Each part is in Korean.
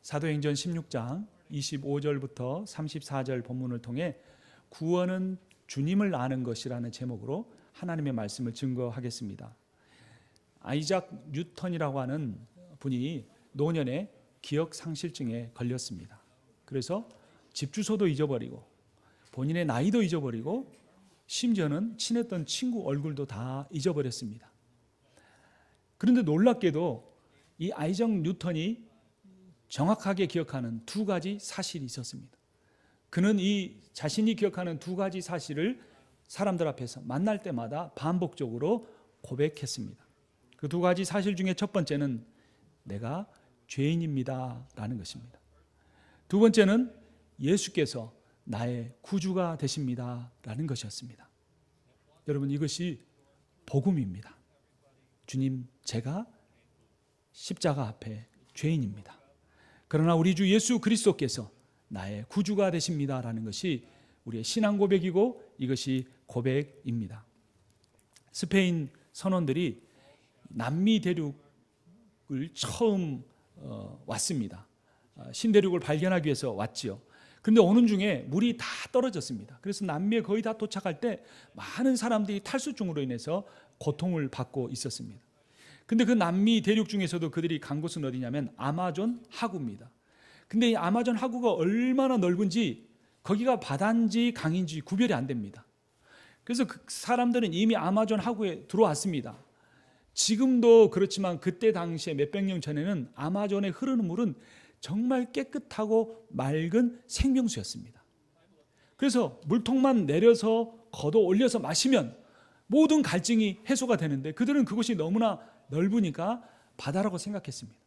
사도행전 16장 25절부터 34절 본문을 통해 구원은 주님을 아는 것이라는 제목으로 하나님의 말씀을 증거하겠습니다. 아이작 뉴턴이라고 하는 분이 노년에 기억상실증에 걸렸습니다. 그래서 집 주소도 잊어버리고 본인의 나이도 잊어버리고 심지어는 친했던 친구 얼굴도 다 잊어버렸습니다. 그런데 놀랍게도 이 아이작 뉴턴이 정확하게 기억하는 두 가지 사실이 있었습니다. 그는 이 자신이 기억하는 두 가지 사실을 사람들 앞에서 만날 때마다 반복적으로 고백했습니다. 그 두 가지 사실 중에 첫 번째는 내가 죄인입니다 라는 것입니다. 두 번째는 예수께서 나의 구주가 되십니다 라는 것이었습니다. 여러분, 이것이 복음입니다. 주님, 제가 십자가 앞에 죄인입니다. 그러나 우리 주 예수 그리스도께서 나의 구주가 되십니다 라는 것이 우리의 신앙 고백이고 이것이 고백입니다. 스페인 선원들이 남미 대륙을 처음 왔습니다. 신대륙을 발견하기 위해서 왔지요. 그런데 오는 중에 물이 다 떨어졌습니다. 그래서 남미에 거의 다 도착할 때 많은 사람들이 탈수증으로 인해서 고통을 받고 있었습니다. 근데 그 남미 대륙 중에서도 그들이 간 곳은 어디냐면 아마존 하구입니다. 근데 이 아마존 하구가 얼마나 넓은지 거기가 바다인지 강인지 구별이 안 됩니다. 그래서 그 사람들은 이미 아마존 하구에 들어왔습니다. 지금도 그렇지만 그때 당시에 몇백 년 전에는 아마존에 흐르는 물은 정말 깨끗하고 맑은 생명수였습니다. 그래서 물통만 내려서 걷어 올려서 마시면 모든 갈증이 해소가 되는데 그들은 그곳이 너무나 넓으니까 바다라고 생각했습니다.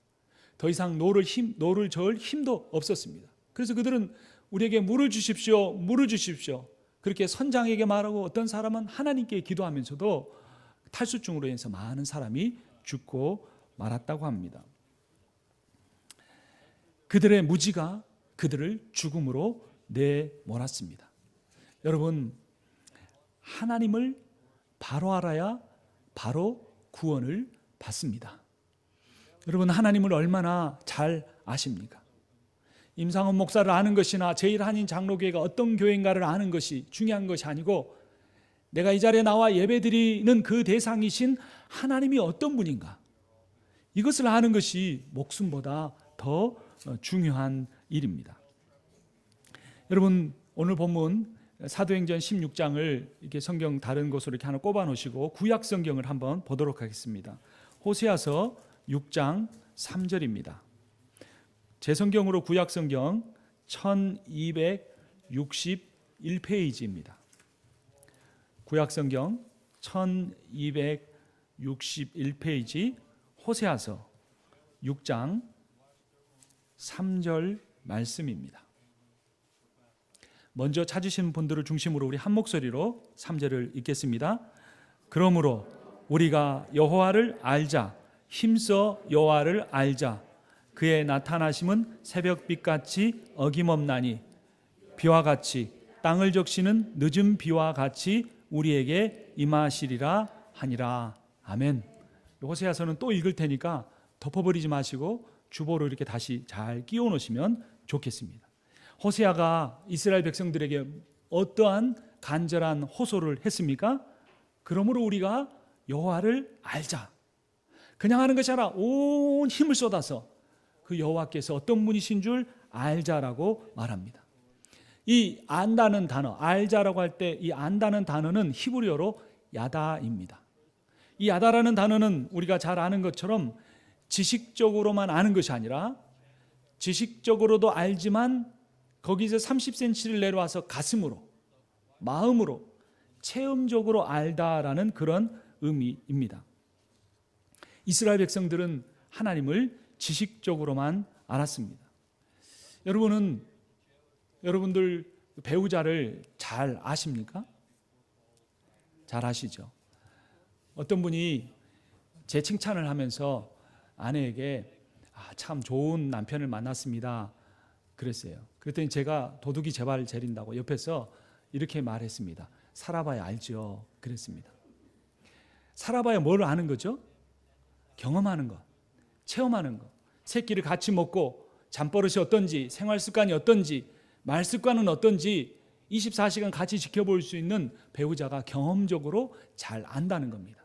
더 이상 노를 저을 힘도 없었습니다. 그래서 그들은 우리에게 물을 주십시오, 물을 주십시오. 그렇게 선장에게 말하고 어떤 사람은 하나님께 기도하면서도 탈수증으로 인해서 많은 사람이 죽고 말았다고 합니다. 그들의 무지가 그들을 죽음으로 내몰았습니다. 여러분, 하나님을 바로 알아야 바로 구원을 받습니다. 여러분, 하나님을 얼마나 잘 아십니까? 임상훈 목사를 아는 것이나 제1한인 장로교회가 어떤 교회인가를 아는 것이 중요한 것이 아니고 내가 이 자리에 나와 예배드리는 그 대상이신 하나님이 어떤 분인가, 이것을 아는 것이 목숨보다 더 중요한 일입니다. 여러분, 오늘 본문 사도행전 16장을 이렇게 성경 다른 곳으로 이렇게 하나 꼽아 놓으시고 구약 성경을 한번 보도록 하겠습니다. 호세아서 6장 3절입니다. 제 성경으로 구약 성경 1261페이지입니다. 구약 성경 1261페이지 호세아서 6장 3절 말씀입니다. 먼저 찾으신 분들을 중심으로 우리 한 목소리로 3절을 읽겠습니다. 그러므로 우리가 여호와를 알자, 힘써 여호와를 알자. 그의 나타나심은 새벽빛같이 어김없나니 비와 같이 땅을 적시는 늦은 비와 같이 우리에게 임하시리라 하니라. 아멘. 호세아서는 또 읽을 테니까 덮어버리지 마시고 주보로 이렇게 다시 잘 끼워 놓으시면 좋겠습니다. 호세아가 이스라엘 백성들에게 어떠한 간절한 호소를 했습니까? 그러므로 우리가 여호와를 알자. 그냥 하는 것이 아니라 온 힘을 쏟아서 그 여호와께서 어떤 분이신 줄 알자라고 말합니다. 이 안다는 단어, 알자라고 할 때 이 안다는 단어는 히브리어로 야다입니다. 이 야다라는 단어는 우리가 잘 아는 것처럼 지식적으로만 아는 것이 아니라 지식적으로도 알지만 거기서 30cm를 내려와서 가슴으로, 마음으로, 체험적으로 알다라는 그런 의미입니다. 이스라엘 백성들은 하나님을 지식적으로만 알았습니다. 여러분들 배우자를 잘 아십니까? 잘 아시죠? 어떤 분이 제 칭찬을 하면서 아내에게 참 좋은 남편을 만났습니다 그랬어요. 그랬더니 제가 도둑이 제발 재린다고 옆에서 이렇게 말했습니다. 살아봐야 알죠 그랬습니다. 살아봐야 뭘 아는 거죠? 경험하는 것, 체험하는 것. 새끼를 같이 먹고 잠버릇이 어떤지, 생활 습관이 어떤지, 말 습관은 어떤지 24시간 같이 지켜볼 수 있는 배우자가 경험적으로 잘 안다는 겁니다.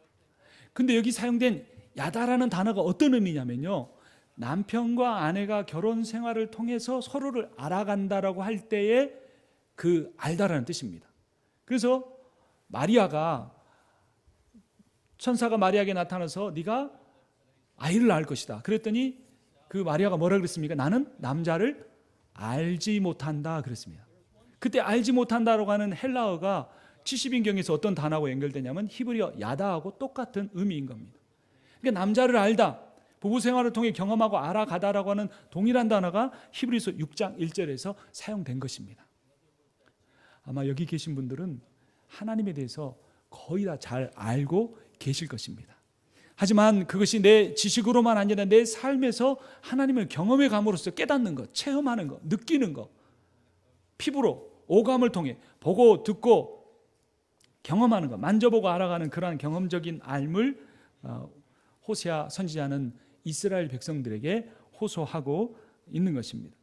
근데 여기 사용된 야다라는 단어가 어떤 의미냐면요, 남편과 아내가 결혼 생활을 통해서 서로를 알아간다라고 할 때에 그 알다라는 뜻입니다. 그래서 마리아가, 천사가 마리아에게 나타나서 네가 아이를 낳을 것이다 그랬더니 그 마리아가 뭐라 그랬습니까? 나는 남자를 알지 못한다 그랬습니다. 그때 알지 못한다라고 하는 헬라어가 70인경에서 어떤 단어하고 연결되냐면 히브리어 야다하고 똑같은 의미인 겁니다. 그러니까 남자를 알다, 부부 생활을 통해 경험하고 알아가다라고 하는 동일한 단어가 히브리서 6장 1절에서 사용된 것입니다. 아마 여기 계신 분들은 하나님에 대해서 거의 다 잘 알고 계실 것입니다. 하지만 그것이 내 지식으로만 아니라 내 삶에서 하나님을 경험해 감으로써 깨닫는 것, 체험하는 것, 느끼는 것, 피부로 오감을 통해 보고 듣고 경험하는 것, 만져보고 알아가는 그러한 경험적인 알물 호세아 선지자는 이스라엘 백성들에게 호소하고 있는 것입니다.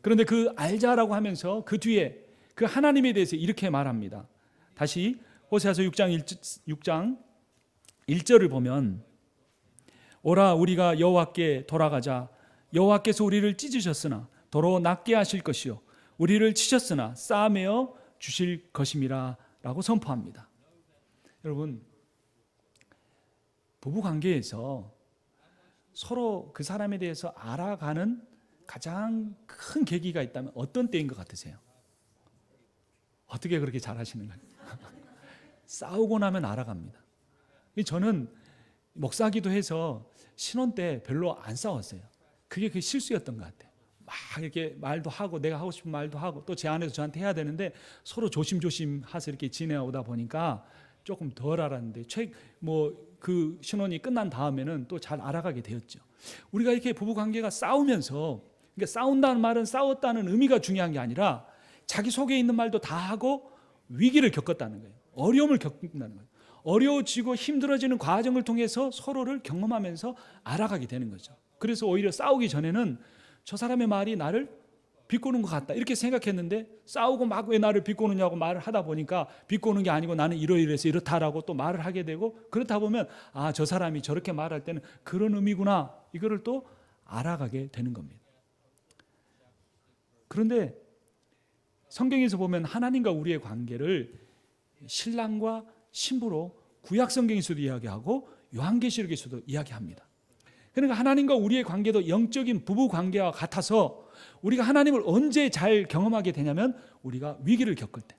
그런데 그 알자라고 하면서 그 뒤에 그 하나님에 대해서 이렇게 말합니다. 다시 호세아서 6장 1절을 보면 오라 우리가 여호와께 돌아가자. 여호와께서 우리를 찢으셨으나 도로 낫게 하실 것이요 우리를 치셨으나 싸매어 주실 것임이라 라고 선포합니다. 여러분, 부부관계에서 서로 그 사람에 대해서 알아가는 가장 큰 계기가 있다면 어떤 때인 것 같으세요? 어떻게 그렇게 잘하시는가요? 싸우고 나면 알아갑니다. 저는 목사기도 해서 신혼 때 별로 안 싸웠어요. 그게 그 실수였던 것 같아요. 막 이렇게 말도 하고 내가 하고 싶은 말도 하고 또 제 아내도 저한테 해야 되는데 서로 조심조심 해서 이렇게 지내오다 보니까 조금 덜 알았는데 그 신혼이 끝난 다음에는 또 잘 알아가게 되었죠. 우리가 이렇게 부부관계가 싸우면서, 그러니까 싸운다는 말은 싸웠다는 의미가 중요한 게 아니라 자기 속에 있는 말도 다 하고 위기를 겪었다는 거예요. 어려움을 겪는다는 거예요. 어려워지고 힘들어지는 과정을 통해서 서로를 경험하면서 알아가게 되는 거죠. 그래서 오히려 싸우기 전에는 저 사람의 말이 나를 비꼬는 것 같다 이렇게 생각했는데 싸우고 막 왜 나를 비꼬느냐고 말을 하다 보니까 비꼬는 게 아니고 나는 이러이러해서 이렇다라고 또 말을 하게 되고, 그렇다 보면 아, 저 사람이 저렇게 말할 때는 그런 의미구나, 이거를 또 알아가게 되는 겁니다. 그런데 성경에서 보면 하나님과 우리의 관계를 신랑과 신부로 구약 성경에서도 이야기하고 요한계시록에서도 이야기합니다. 그러니까 하나님과 우리의 관계도 영적인 부부 관계와 같아서 우리가 하나님을 언제 잘 경험하게 되냐면 우리가 위기를 겪을 때,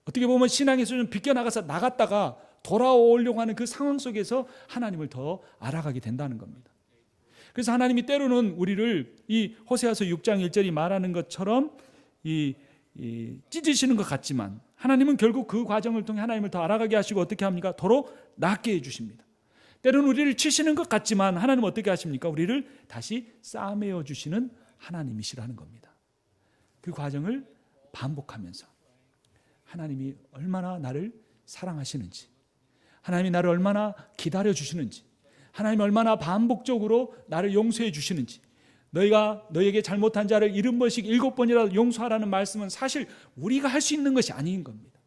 어떻게 보면 신앙에서 좀 비껴나가서 나갔다가 돌아오려고 하는 그 상황 속에서 하나님을 더 알아가게 된다는 겁니다. 그래서 하나님이 때로는 우리를 이 호세아서 6장 1절이 말하는 것처럼 찢으시는 것 같지만 하나님은 결국 그 과정을 통해 하나님을 더 알아가게 하시고 어떻게 합니까? 도로 낫게 해주십니다. 때로는 우리를 치시는 것 같지만 하나님은 어떻게 하십니까? 우리를 다시 싸매어 주시는 하나님이시라는 겁니다. 그 과정을 반복하면서 하나님이 얼마나 나를 사랑하시는지, 하나님이 나를 얼마나 기다려 주시는지, 하나님이 얼마나 반복적으로 나를 용서해 주시는지, 너에게 잘못한 자를 70번씩 7번이라도 용서하라는 말씀은 사실 우리가 할 수 있는 것이 아닌 겁니다.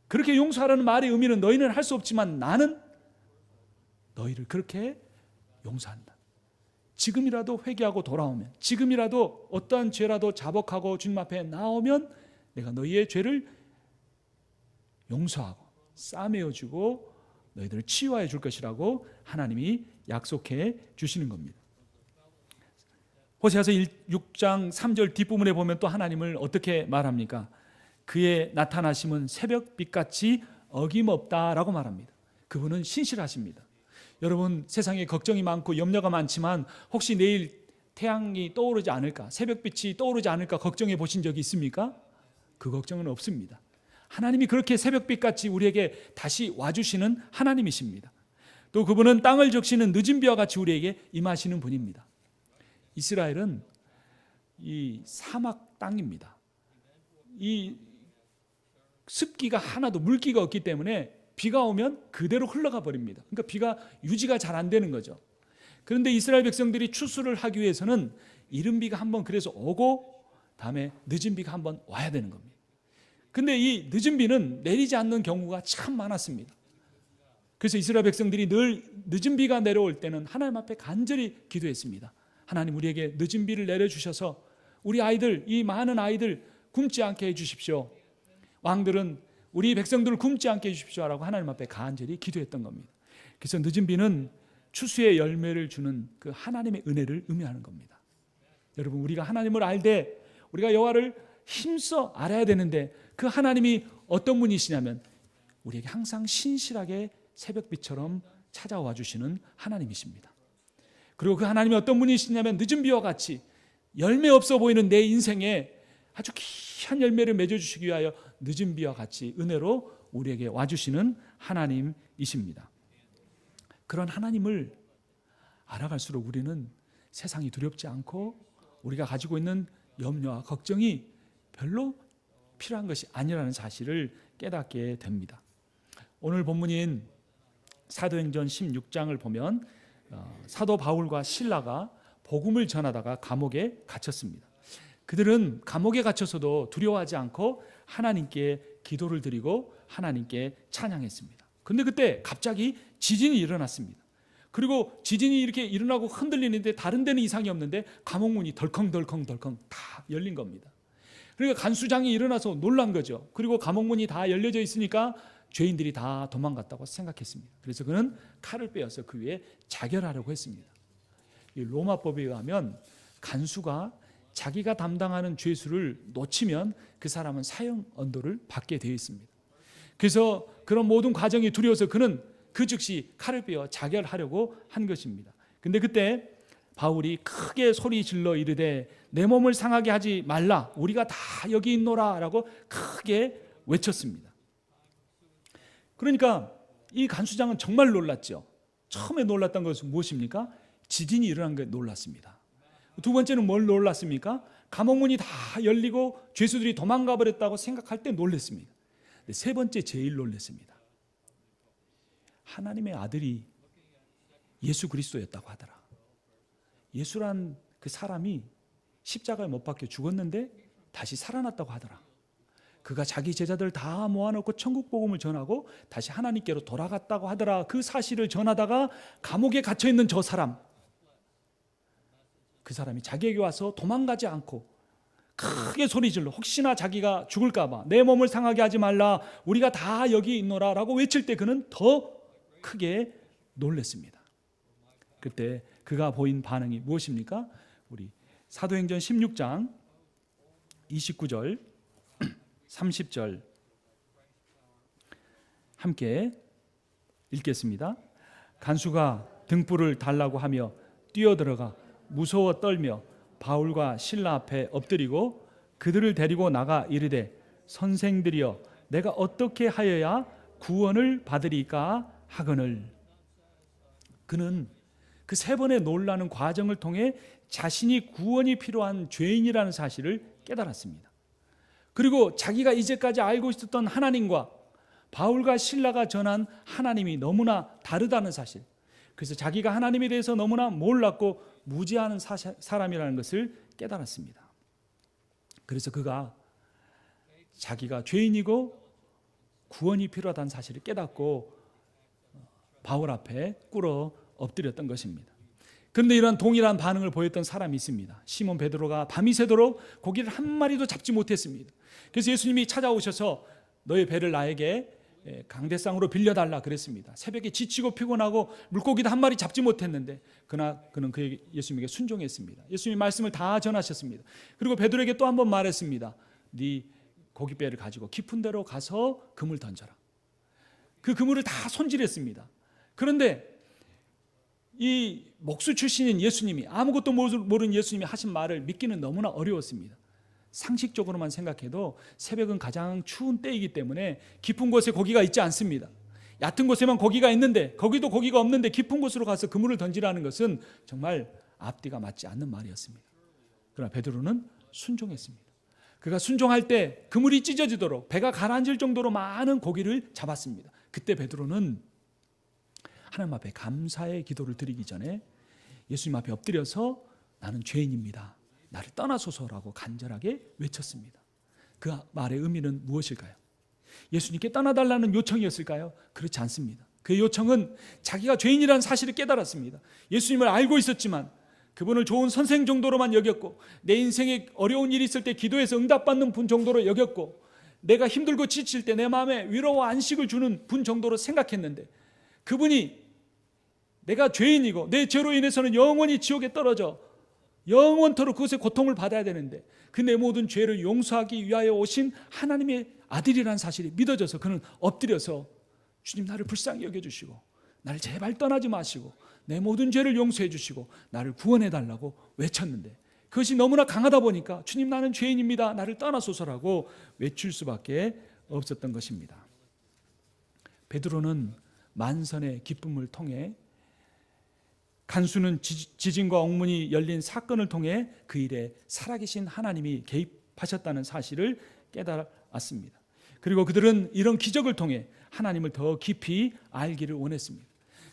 그렇게 용서하라는 말의 의미는 너희는 할 수 없지만 나는 너희를 그렇게 용서한다. 지금이라도 회개하고 돌아오면, 지금이라도 어떠한 죄라도 자복하고 주님 앞에 나오면 내가 너희의 죄를 용서하고 싸매어주고 너희들을 치유하여 줄 것이라고 하나님이 약속해 주시는 겁니다. 호세아서 6장 3절 뒷부분에 보면 또 하나님을 어떻게 말합니까? 그의 나타나심은 새벽빛같이 어김없다라고 말합니다. 그분은 신실하십니다. 여러분, 세상에 걱정이 많고 염려가 많지만 혹시 내일 태양이 떠오르지 않을까, 새벽빛이 떠오르지 않을까 걱정해 보신 적이 있습니까? 그 걱정은 없습니다. 하나님이 그렇게 새벽빛같이 우리에게 다시 와주시는 하나님이십니다. 또 그분은 땅을 적시는 늦은 비와 같이 우리에게 임하시는 분입니다. 이스라엘은 이 사막 땅입니다. 이 습기가 하나도, 물기가 없기 때문에 비가 오면 그대로 흘러가 버립니다. 그러니까 비가 유지가 잘 안 되는 거죠. 그런데 이스라엘 백성들이 추수를 하기 위해서는 이른 비가 한번 그래서 오고 다음에 늦은 비가 한번 와야 되는 겁니다. 근데 이 늦은 비는 내리지 않는 경우가 참 많았습니다. 그래서 이스라엘 백성들이 늘 늦은 비가 내려올 때는 하나님 앞에 간절히 기도했습니다. 하나님, 우리에게 늦은 비를 내려주셔서 우리 아이들, 이 많은 아이들 굶지 않게 해주십시오. 왕들은 우리 백성들을 굶지 않게 해주십시오 라고 하나님 앞에 간절히 기도했던 겁니다. 그래서 늦은 비는 추수의 열매를 주는 그 하나님의 은혜를 의미하는 겁니다. 여러분, 우리가 하나님을 알되 우리가 여호와를 힘써 알아야 되는데 그 하나님이 어떤 분이시냐면 우리에게 항상 신실하게 새벽비처럼 찾아와 주시는 하나님이십니다. 그리고 그 하나님이 어떤 분이시냐면 늦은 비와 같이 열매 없어 보이는 내 인생에 아주 귀한 열매를 맺어주시기 위하여 늦은 비와 같이 은혜로 우리에게 와주시는 하나님이십니다. 그런 하나님을 알아갈수록 우리는 세상이 두렵지 않고 우리가 가지고 있는 염려와 걱정이 별로 필요한 것이 아니라는 사실을 깨닫게 됩니다. 오늘 본문인 사도행전 16장을 보면 사도 바울과 실라가 복음을 전하다가 감옥에 갇혔습니다. 그들은 감옥에 갇혀서도 두려워하지 않고 하나님께 기도를 드리고 하나님께 찬양했습니다. 그런데 그때 갑자기 지진이 일어났습니다. 그리고 지진이 이렇게 일어나고 흔들리는데 다른 데는 이상이 없는데 감옥문이 덜컹덜컹 다 열린 겁니다. 그러니까 간수장이 일어나서 놀란 거죠. 그리고 감옥문이 다 열려져 있으니까 죄인들이 다 도망갔다고 생각했습니다. 그래서 그는 칼을 빼어서 그 위에 자결하려고 했습니다. 이 로마법에 의하면 간수가 자기가 담당하는 죄수를 놓치면 그 사람은 사형 언도를 받게 되어 있습니다. 그래서 그런 모든 과정이 두려워서 그는 그 즉시 칼을 빼어 자결하려고 한 것입니다. 근데 그때 바울이 크게 소리 질러 이르되 내 몸을 상하게 하지 말라, 우리가 다 여기 있노라 라고 크게 외쳤습니다. 그러니까 이 간수장은 정말 놀랐죠. 처음에 놀랐던 것은 무엇입니까? 지진이 일어난 게 놀랐습니다. 두 번째는 뭘 놀랐습니까? 감옥문이 다 열리고 죄수들이 도망가 버렸다고 생각할 때 놀랐습니다. 세 번째 제일 놀랐습니다. 하나님의 아들이 예수 그리스도였다고 하더라. 예수란 그 사람이 십자가에 못 박혀 죽었는데 다시 살아났다고 하더라. 그가 자기 제자들 다 모아놓고 천국 복음을 전하고 다시 하나님께로 돌아갔다고 하더라. 그 사실을 전하다가 감옥에 갇혀있는 저 사람, 그 사람이 자기에게 와서 도망가지 않고 크게 소리질러 혹시나 자기가 죽을까 봐 내 몸을 상하게 하지 말라, 우리가 다 여기 있노라 라고 외칠 때 그는 더 크게 놀랐습니다. 그때 그가 보인 반응이 무엇입니까? 우리 사도행전 16장 29절 30절 함께 읽겠습니다. 간수가 등불을 달라고 하며 뛰어들어가 무서워 떨며 바울과 실라 앞에 엎드리고 그들을 데리고 나가 이르되 선생들이여 내가 어떻게 하여야 구원을 받으리까 하거늘. 그는 그 세 번의 놀라는 과정을 통해 자신이 구원이 필요한 죄인이라는 사실을 깨달았습니다. 그리고 자기가 이제까지 알고 있었던 하나님과 바울과 실라가 전한 하나님이 너무나 다르다는 사실, 그래서 자기가 하나님에 대해서 너무나 몰랐고 무지하는 사람이라는 것을 깨달았습니다. 그래서 그가 자기가 죄인이고 구원이 필요하다는 사실을 깨닫고 바울 앞에 꿇어 엎드렸던 것입니다. 그런데 이런 동일한 반응을 보였던 사람이 있습니다. 시몬 베드로가 밤이 새도록 고기를 한 마리도 잡지 못했습니다. 그래서 예수님이 찾아오셔서 너의 배를 나에게 강대상으로 빌려달라 그랬습니다. 새벽에 지치고 피곤하고 물고기도 한 마리 잡지 못했는데 그러나 그는 예수님에게 순종했습니다. 예수님이 말씀을 다 전하셨습니다. 그리고 베드로에게 또 한 번 말했습니다. 네 고깃배를 가지고 깊은 데로 가서 그물 던져라. 그 그물을 다 손질했습니다. 그런데 이 목수 출신인 예수님이, 아무것도 모르는 예수님이 하신 말을 믿기는 너무나 어려웠습니다. 상식적으로만 생각해도 새벽은 가장 추운 때이기 때문에 깊은 곳에 고기가 있지 않습니다. 얕은 곳에만 고기가 있는데 거기도 고기가 없는데 깊은 곳으로 가서 그물을 던지라는 것은 정말 앞뒤가 맞지 않는 말이었습니다. 그러나 베드로는 순종했습니다. 그가 순종할 때 그물이 찢어지도록 배가 가라앉을 정도로 많은 고기를 잡았습니다. 그때 베드로는 하나님 앞에 감사의 기도를 드리기 전에 예수님 앞에 엎드려서 나는 죄인입니다, 나를 떠나소서라고 간절하게 외쳤습니다. 그 말의 의미는 무엇일까요? 예수님께 떠나달라는 요청이었을까요? 그렇지 않습니다. 그의 요청은 자기가 죄인이라는 사실을 깨달았습니다. 예수님을 알고 있었지만 그분을 좋은 선생 정도로만 여겼고, 내 인생에 어려운 일이 있을 때 기도해서 응답받는 분 정도로 여겼고, 내가 힘들고 지칠 때 내 마음에 위로와 안식을 주는 분 정도로 생각했는데, 그분이 내가 죄인이고 내 죄로 인해서는 영원히 지옥에 떨어져 영원토록 그것의 고통을 받아야 되는데, 그 내 모든 죄를 용서하기 위하여 오신 하나님의 아들이라는 사실이 믿어져서 그는 엎드려서 주님, 나를 불쌍히 여겨주시고 나를 제발 떠나지 마시고 내 모든 죄를 용서해 주시고 나를 구원해 달라고 외쳤는데, 그것이 너무나 강하다 보니까 주님, 나는 죄인입니다, 나를 떠나소서라고 외칠 수밖에 없었던 것입니다. 베드로는 만선의 기쁨을 통해, 간수는 지진과 엉문이 열린 사건을 통해 그 일에 살아계신 하나님이 개입하셨다는 사실을 깨달았습니다. 그리고 그들은 이런 기적을 통해 하나님을 더 깊이 알기를 원했습니다.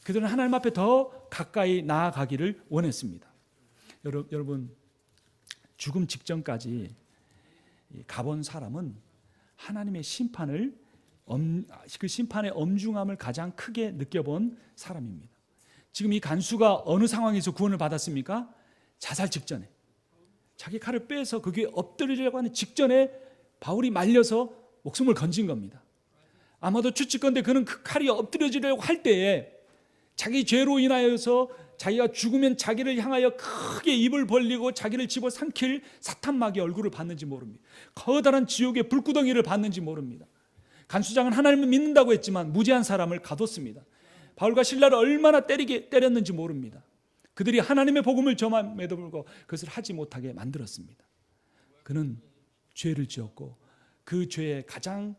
그들은 하나님 앞에 더 가까이 나아가기를 원했습니다. 여러분, 죽음 직전까지 가본 사람은 하나님의 심판을, 그 심판의 엄중함을 가장 크게 느껴본 사람입니다. 지금 이 간수가 어느 상황에서 구원을 받았습니까? 자살 직전에, 자기 칼을 빼서 그게 엎드리려고 하는 직전에 바울이 말려서 목숨을 건진 겁니다. 아마도 추측건데 그는 그 칼이 엎드려지려고 할 때에 자기 죄로 인하여서 자기가 죽으면 자기를 향하여 크게 입을 벌리고 자기를 집어삼킬 사탄마귀의 얼굴을 봤는지 모릅니다. 커다란 지옥의 불구덩이를 봤는지 모릅니다. 간수장은 하나님을 믿는다고 했지만 무지한 사람을 가뒀습니다. 바울과 실라를 얼마나 때렸는지 모릅니다. 그들이 하나님의 복음을 전함에도 불구하고 그것을 하지 못하게 만들었습니다. 그는 죄를 지었고 그 죄의 가장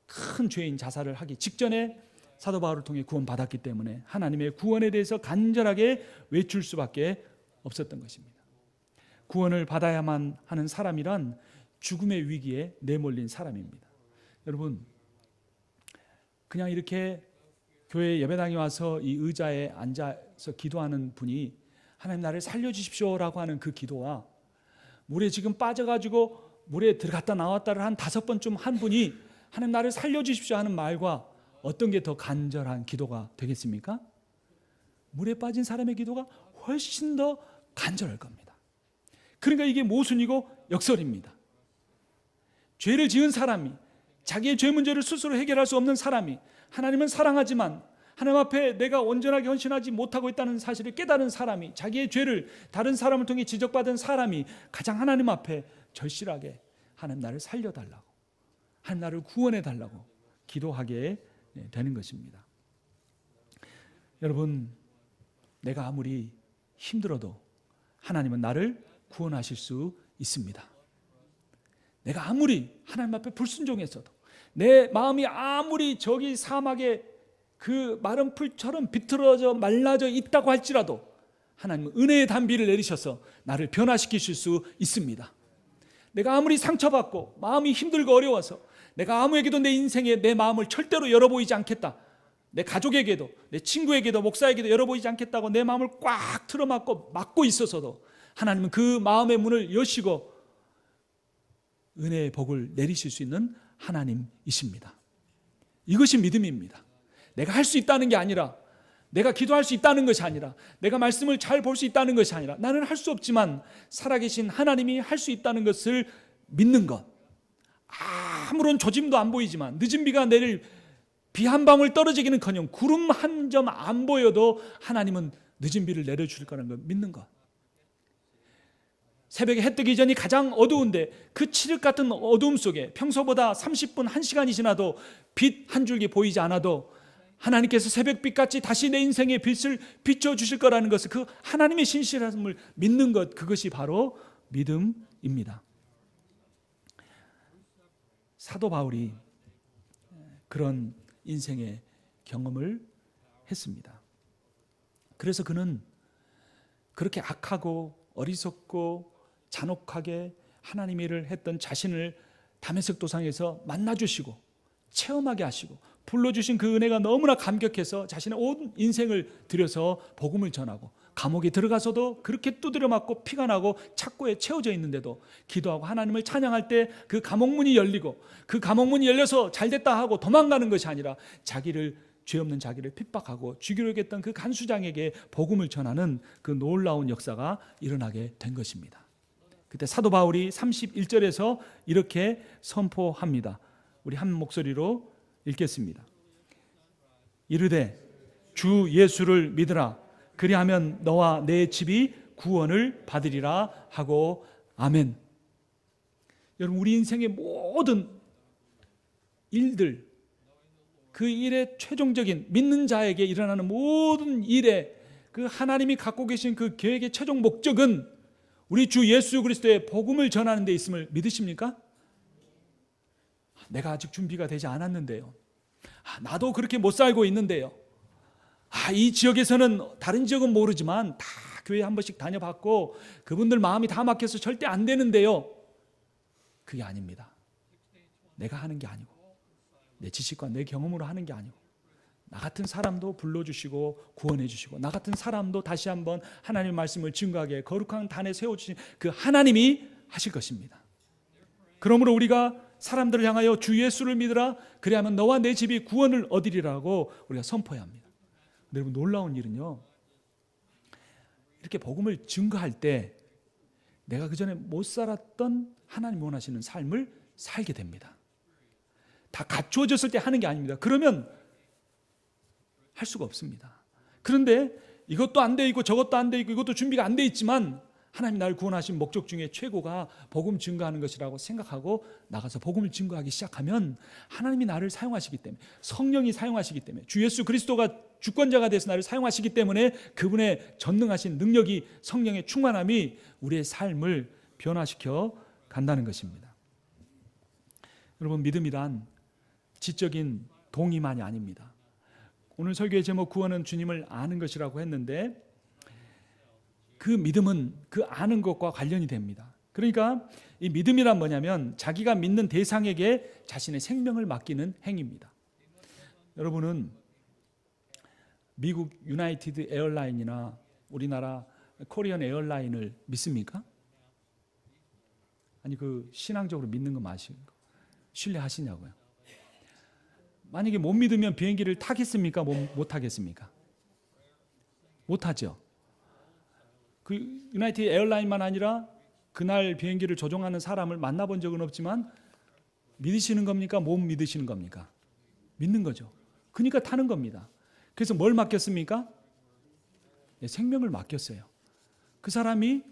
큰 죄인 자살을 하기 직전에 사도 바울을 통해 구원받았기 때문에 하나님의 구원에 대해서 간절하게 외칠 수밖에 없었던 것입니다. 구원을 받아야만 하는 사람이란 죽음의 위기에 내몰린 사람입니다. 여러분, 그냥 이렇게 교회 예배당에 와서 이 의자에 앉아서 기도하는 분이 하나님 나를 살려주십시오라고 하는 그 기도와 물에 지금 빠져가지고 물에 들어갔다 나왔다를 한 5번쯤 한 분이 하나님 나를 살려주십시오 하는 말과 어떤 게 더 간절한 기도가 되겠습니까? 물에 빠진 사람의 기도가 훨씬 더 간절할 겁니다. 그러니까 이게 모순이고 역설입니다. 죄를 지은 사람이, 자기의 죄 문제를 스스로 해결할 수 없는 사람이 하나님은 사랑하지만 하나님 앞에 내가 온전하게 헌신하지 못하고 있다는 사실을 깨달은 사람이, 자기의 죄를 다른 사람을 통해 지적받은 사람이 가장 하나님 앞에 절실하게 하나님 나를 살려달라고, 하나님 나를 구원해달라고 기도하게 되는 것입니다. 여러분, 내가 아무리 힘들어도 하나님은 나를 구원하실 수 있습니다. 내가 아무리 하나님 앞에 불순종했어도, 내 마음이 아무리 저기 사막에 그 마른 풀처럼 비틀어져 말라져 있다고 할지라도 하나님은 은혜의 단비를 내리셔서 나를 변화시키실 수 있습니다. 내가 아무리 상처받고 마음이 힘들고 어려워서 내가 아무에게도 내 인생에 내 마음을 절대로 열어보이지 않겠다, 내 가족에게도 내 친구에게도 목사에게도 열어보이지 않겠다고 내 마음을 꽉 틀어막고 막고 있어서도 하나님은 그 마음의 문을 여시고 은혜의 복을 내리실 수 있는 하나님이십니다. 이것이 믿음입니다. 내가 할 수 있다는 게 아니라, 내가 기도할 수 있다는 것이 아니라, 내가 말씀을 잘 볼 수 있다는 것이 아니라, 나는 할 수 없지만 살아계신 하나님이 할 수 있다는 것을 믿는 것. 아무런 조짐도 안 보이지만, 늦은 비가 내릴 비 한 방울 떨어지기는커녕 구름 한 점 안 보여도 하나님은 늦은 비를 내려주실 거라는 걸 믿는 것. 새벽에 해 뜨기 전이 가장 어두운데 그 칠흑 같은 어두움 속에 평소보다 30분, 1시간이 지나도 빛 한 줄기 보이지 않아도 하나님께서 새벽빛같이 다시 내 인생의 빛을 비춰주실 거라는 것을, 그 하나님의 신실함을 믿는 것, 그것이 바로 믿음입니다. 사도 바울이 그런 인생의 경험을 했습니다. 그래서 그는 그렇게 악하고 어리석고 잔혹하게 하나님의 일을 했던 자신을 다메섹 도상에서 만나주시고 체험하게 하시고 불러주신 그 은혜가 너무나 감격해서 자신의 온 인생을 들여서 복음을 전하고 감옥에 들어가서도 그렇게 두드려 맞고 피가 나고 착고에 채워져 있는데도 기도하고 하나님을 찬양할 때 그 감옥문이 열리고 그 감옥문이 열려서 잘됐다 하고 도망가는 것이 아니라 죄 없는 자기를 핍박하고 죽이려 했던 그 간수장에게 복음을 전하는 그 놀라운 역사가 일어나게 된 것입니다. 그때 사도 바울이 31절에서 이렇게 선포합니다. 우리 한 목소리로 읽겠습니다. 이르되 주 예수를 믿으라. 그리하면 너와 내 집이 구원을 받으리라 하고 아멘. 여러분, 우리 인생의 모든 일들, 그 일의 최종적인 믿는 자에게 일어나는 모든 일에 그 하나님이 갖고 계신 그 계획의 최종 목적은 우리 주 예수 그리스도의 복음을 전하는 데 있음을 믿으십니까? 내가 아직 준비가 되지 않았는데요. 나도 그렇게 못 살고 있는데요. 이 지역에서는 다른 지역은 모르지만 다 교회 한 번씩 다녀봤고 그분들 마음이 다 막혀서 절대 안 되는데요. 그게 아닙니다. 내가 하는 게 아니고 내 지식과 내 경험으로 하는 게 아니고 나 같은 사람도 불러주시고 구원해 주시고 나 같은 사람도 다시 한번 하나님의 말씀을 증거하게 거룩한 단에 세워주신 그 하나님이 하실 것입니다. 그러므로 우리가 사람들을 향하여 주 예수를 믿으라. 그리하면 너와 내 집이 구원을 얻으리라고 우리가 선포해야 합니다. 여러분, 놀라운 일은요, 이렇게 복음을 증거할 때 내가 그전에 못 살았던 하나님이 원하시는 삶을 살게 됩니다. 다 갖추어졌을 때 하는 게 아닙니다. 그러면 할 수가 없습니다. 그런데 이것도 안 돼 있고 저것도 안 돼 있고 이것도 준비가 안 돼 있지만 하나님 나를 구원하신 목적 중에 최고가 복음 증거하는 것이라고 생각하고 나가서 복음을 증거하기 시작하면 하나님이 나를 사용하시기 때문에, 성령이 사용하시기 때문에, 주 예수 그리스도가 주권자가 돼서 나를 사용하시기 때문에 그분의 전능하신 능력이, 성령의 충만함이 우리의 삶을 변화시켜 간다는 것입니다. 여러분, 믿음이란 지적인 동의만이 아닙니다. 오늘 설교의 제목 구원은 주님을 아는 것이라고 했는데 그 믿음은 그 아는 것과 관련이 됩니다. 그러니까 이 믿음이란 뭐냐면 자기가 믿는 대상에게 자신의 생명을 맡기는 행위입니다. 여러분은 미국 유나이티드 에어라인이나 우리나라 코리안 에어라인을 믿습니까? 아니, 그 신앙적으로 믿는 거 마시고 신뢰하시냐고요. 만약에 못 믿으면 비행기를 타겠습니까? 못 타겠습니까? 못 하죠. 그 유나이티드 에어라인만 아니라 그날 비행기를 조종하는 사람을 만나본 적은 없지만 믿으시는 겁니까? 못 믿으시는 겁니까? 믿는 거죠. 그러니까 타는 겁니다. 그래서 뭘 맡겼습니까? 생명을 맡겼어요. 그 사람이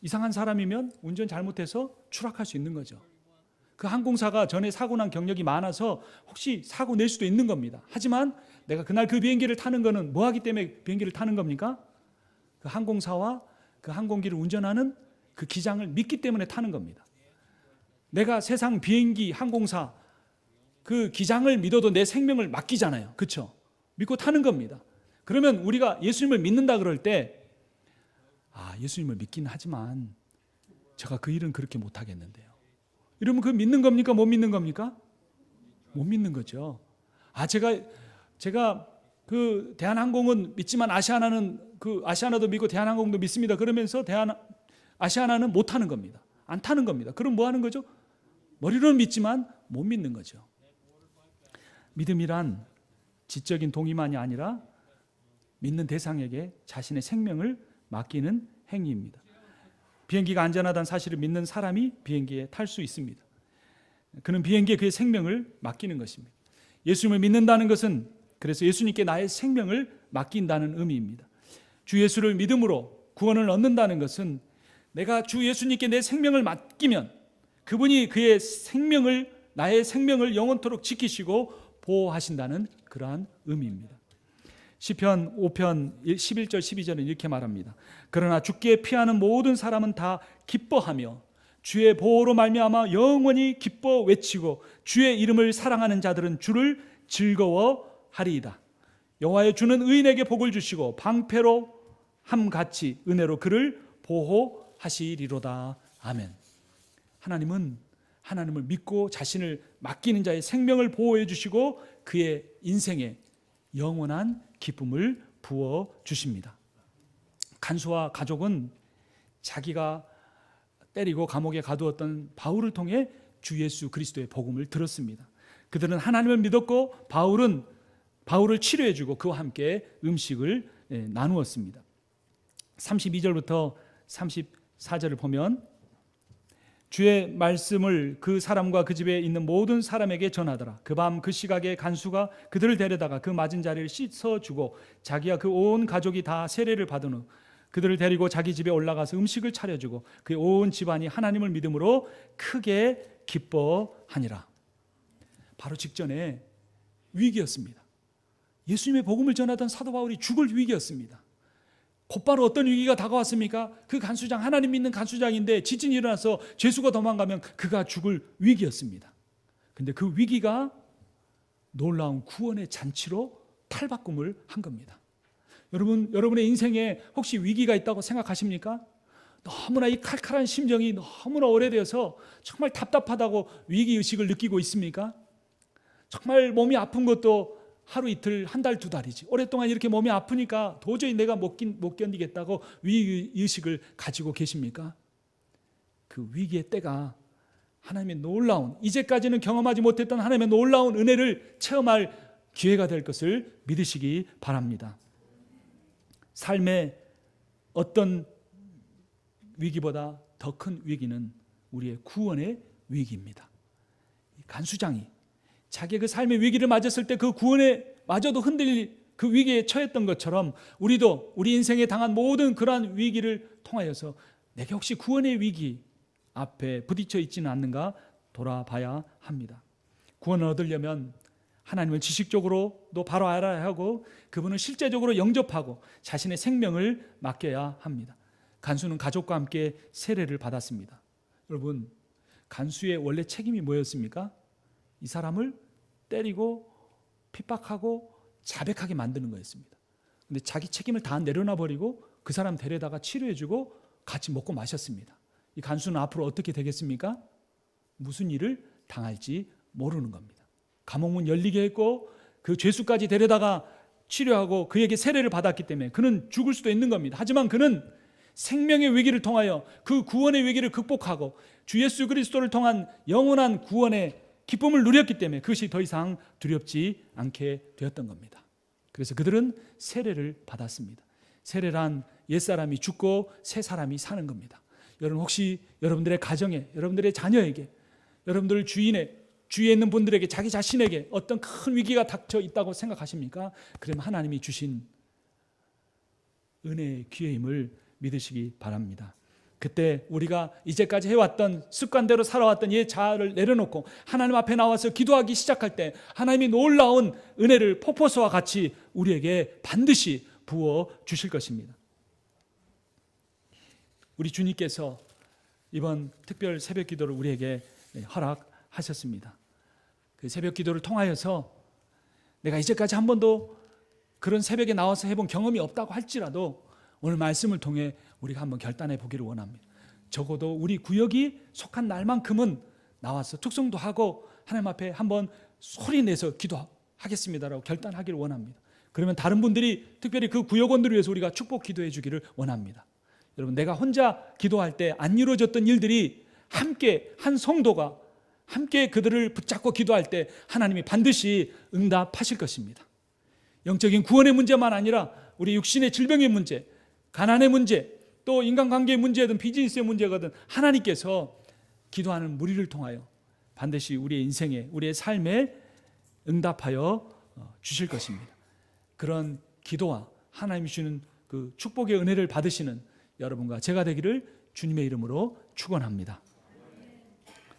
이상한 사람이면 운전 잘못해서 추락할 수 있는 거죠. 그 항공사가 전에 사고 난 경력이 많아서 혹시 사고 낼 수도 있는 겁니다. 하지만 내가 그날 그 비행기를 타는 거는 뭐 하기 때문에 비행기를 타는 겁니까? 그 항공사와 그 항공기를 운전하는 그 기장을 믿기 때문에 타는 겁니다. 내가 세상 비행기, 항공사 그 기장을 믿어도 내 생명을 맡기잖아요. 그렇죠? 믿고 타는 겁니다. 그러면 우리가 예수님을 믿는다 그럴 때 예수님을 믿긴 하지만 제가 그 일은 그렇게 못하겠는데요. 이러면 그 믿는 겁니까? 못 믿는 겁니까? 못 믿는 거죠. 제가 그 대한항공은 믿지만 아시아나도 믿고 대한항공도 믿습니다. 그러면서 아시아나는 못 타는 겁니다. 안 타는 겁니다. 그럼 뭐 하는 거죠? 머리로는 믿지만 못 믿는 거죠. 믿음이란 지적인 동의만이 아니라 믿는 대상에게 자신의 생명을 맡기는 행위입니다. 비행기가 안전하다는 사실을 믿는 사람이 비행기에 탈 수 있습니다. 그는 비행기에 그의 생명을 맡기는 것입니다. 예수님을 믿는다는 것은 그래서 예수님께 나의 생명을 맡긴다는 의미입니다. 주 예수를 믿음으로 구원을 얻는다는 것은 내가 주 예수님께 내 생명을 맡기면 그분이 그의 생명을, 나의 생명을 영원토록 지키시고 보호하신다는 그러한 의미입니다. 시편 5편 11절 12절은 이렇게 말합니다. 그러나 주께 피하는 모든 사람은 다 기뻐하며 주의 보호로 말미암아 영원히 기뻐 외치고 주의 이름을 사랑하는 자들은 주를 즐거워하리이다. 여호와의 주는 의인에게 복을 주시고 방패로 함같이 은혜로 그를 보호하시리로다. 아멘. 하나님을 믿고 자신을 맡기는 자의 생명을 보호해 주시고 그의 인생에 영원한 기쁨을 부어 주십니다. 간수와 가족은 자기가 때리고 감옥에 가두었던 바울을 통해 주 예수 그리스도의 복음을 들었습니다. 그들은 하나님을 믿었고 바울을 치료해주고 그와 함께 음식을 나누었습니다. 32절부터 34절을 보면 주의 말씀을 그 사람과 그 집에 있는 모든 사람에게 전하더라. 그 밤 그 시각에 간수가 그들을 데려다가 그 맞은 자리를 씻어주고 자기와 그 온 가족이 다 세례를 받은 후 그들을 데리고 자기 집에 올라가서 음식을 차려주고 그의 온 집안이 하나님을 믿음으로 크게 기뻐하니라. 바로 직전에 위기였습니다. 예수님의 복음을 전하던 사도 바울이 죽을 위기였습니다. 곧바로 어떤 위기가 다가왔습니까? 그 간수장, 하나님 믿는 간수장인데 지진이 일어나서 죄수가 도망가면 그가 죽을 위기였습니다. 그런데 그 위기가 놀라운 구원의 잔치로 탈바꿈을 한 겁니다. 여러분의 인생에 혹시 위기가 있다고 생각하십니까? 너무나 이 칼칼한 심정이 너무나 오래되어서 정말 답답하다고 위기의식을 느끼고 있습니까? 정말 몸이 아픈 것도 하루 이틀, 한 달, 두 달이지. 오랫동안 이렇게 몸이 아프니까 도저히 내가 못 견디겠다고 위기의식을 가지고 계십니까? 그 위기의 때가 하나님의 놀라운, 이제까지는 경험하지 못했던 하나님의 놀라운 은혜를 체험할 기회가 될 것을 믿으시기 바랍니다. 삶의 어떤 위기보다 더 큰 위기는 우리의 구원의 위기입니다. 간수장이 자기의 그 삶의 위기를 맞았을 때 그 구원에 마저도 흔들릴 그 위기에 처했던 것처럼 우리도 우리 인생에 당한 모든 그러한 위기를 통하여서 내게 혹시 구원의 위기 앞에 부딪혀 있지는 않는가 돌아봐야 합니다. 구원을 얻으려면 하나님을 지식적으로도 바로 알아야 하고 그분을 실제적으로 영접하고 자신의 생명을 맡겨야 합니다. 간수는 가족과 함께 세례를 받았습니다. 여러분, 간수의 원래 책임이 뭐였습니까? 이 사람을 때리고 핍박하고 자백하게 만드는 거였습니다. 근데 자기 책임을 다 내려놔 버리고 그 사람 데려다가 치료해주고 같이 먹고 마셨습니다. 이 간수는 앞으로 어떻게 되겠습니까? 무슨 일을 당할지 모르는 겁니다. 감옥문 열리게 했고 그 죄수까지 데려다가 치료하고 그에게 세례를 받았기 때문에 그는 죽을 수도 있는 겁니다. 하지만 그는 생명의 위기를 통하여 그 구원의 위기를 극복하고 주 예수 그리스도를 통한 영원한 구원의 기쁨을 누렸기 때문에 그것이 더 이상 두렵지 않게 되었던 겁니다. 그래서 그들은 세례를 받았습니다. 세례란 옛사람이 죽고 새 사람이 사는 겁니다. 여러분 혹시 여러분들의 가정에, 여러분들의 자녀에게, 여러분들 주위에 있는 분들에게, 자기 자신에게 어떤 큰 위기가 닥쳐 있다고 생각하십니까? 그러면 하나님이 주신 은혜의 기회임을 믿으시기 바랍니다. 그때 우리가 이제까지 해왔던 습관대로 살아왔던 옛 자아를 내려놓고 하나님 앞에 나와서 기도하기 시작할 때 하나님이 놀라운 은혜를 폭포수와 같이 우리에게 반드시 부어 주실 것입니다. 우리 주님께서 이번 특별 새벽 기도를 우리에게 허락하셨습니다. 그 새벽 기도를 통하여서 내가 이제까지 한 번도 그런 새벽에 나와서 해본 경험이 없다고 할지라도 오늘 말씀을 통해 우리가 한번 결단해 보기를 원합니다. 적어도 우리 구역이 속한 날만큼은 나와서 tuk성도 하고 하나님 앞에 한번 소리내서 기도하겠습니다라고 결단하기를 원합니다. 그러면 다른 분들이 특별히 그 구역원들을 위해서 우리가 축복 기도해 주기를 원합니다. 여러분, 내가 혼자 기도할 때 안 이루어졌던 일들이 함께 한 성도가 함께 그들을 붙잡고 기도할 때 하나님이 반드시 응답하실 것입니다. 영적인 구원의 문제만 아니라 우리 육신의 질병의 문제, 가난의 문제, 또 인간관계의 문제든 비즈니스의 문제거든 하나님께서 기도하는 무리를 통하여 반드시 우리의 인생에, 우리의 삶에 응답하여 주실 것입니다. 그런 기도와 하나님이 주는 그 축복의 은혜를 받으시는 여러분과 제가 되기를 주님의 이름으로 축원합니다.